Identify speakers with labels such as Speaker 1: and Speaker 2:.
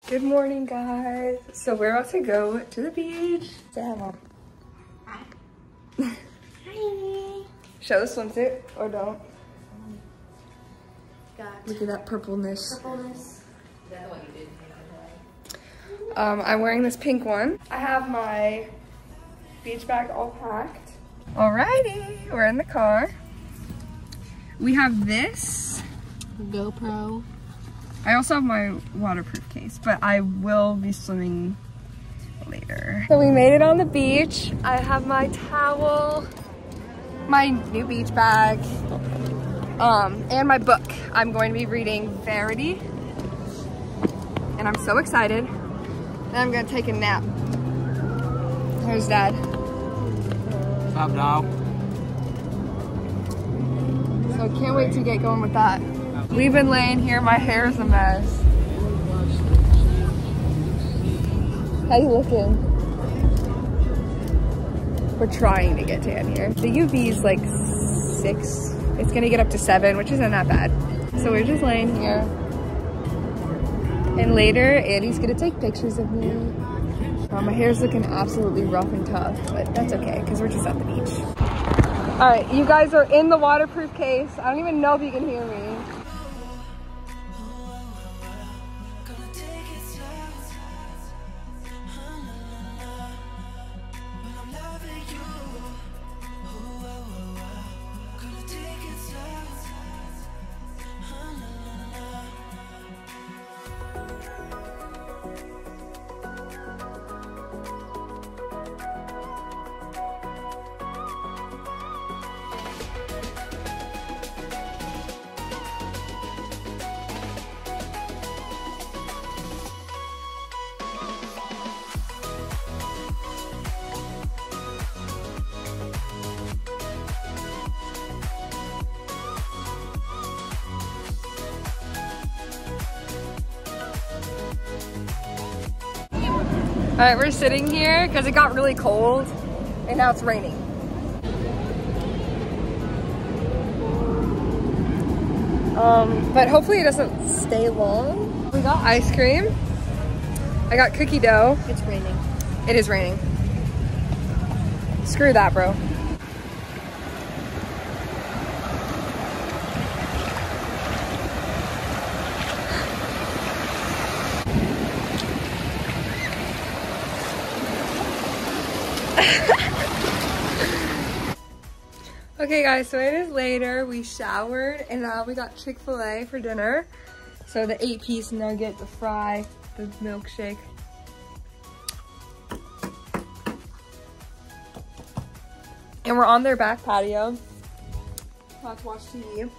Speaker 1: Good morning, guys. So we're about to go to the beach. Say hi, Mom.
Speaker 2: Hi.
Speaker 1: Show the swimsuit, or don't.
Speaker 2: Got
Speaker 1: Look at that purpleness.
Speaker 2: purpleness. Is that the one you did?
Speaker 1: I'm wearing this pink one. I have my beach bag all packed. Alrighty, we're in the car. We have this.
Speaker 2: GoPro.
Speaker 1: I also have my waterproof case, but I will be swimming later. So we made it on the beach. I have my towel, my new beach bag, and my book. I'm going to be reading Verity, and I'm so excited. And I'm gonna take a nap. There's Dad.
Speaker 3: What's up, dog?
Speaker 1: So I can't wait to get going with that. We've been laying here, my hair is a mess. How you looking? We're trying to get tan here. The UV is like 6. It's gonna get up to 7, which isn't that bad. So we're just laying here. And later, Andy's gonna take pictures of me. My hair's looking absolutely rough and tough, but that's okay, because we're just at the beach. All right, you guys are in the waterproof case. I don't even know if you can hear me. All right, we're sitting here because it got really cold and now it's raining. But hopefully it doesn't stay long. We got ice cream. I got cookie dough.
Speaker 2: It's raining.
Speaker 1: It is raining. Screw that, bro. Okay guys, so it is later. We showered and now we got Chick-fil-A for dinner. So the 8-piece nugget, the fry, the milkshake. And we're on their back patio. About to watch TV.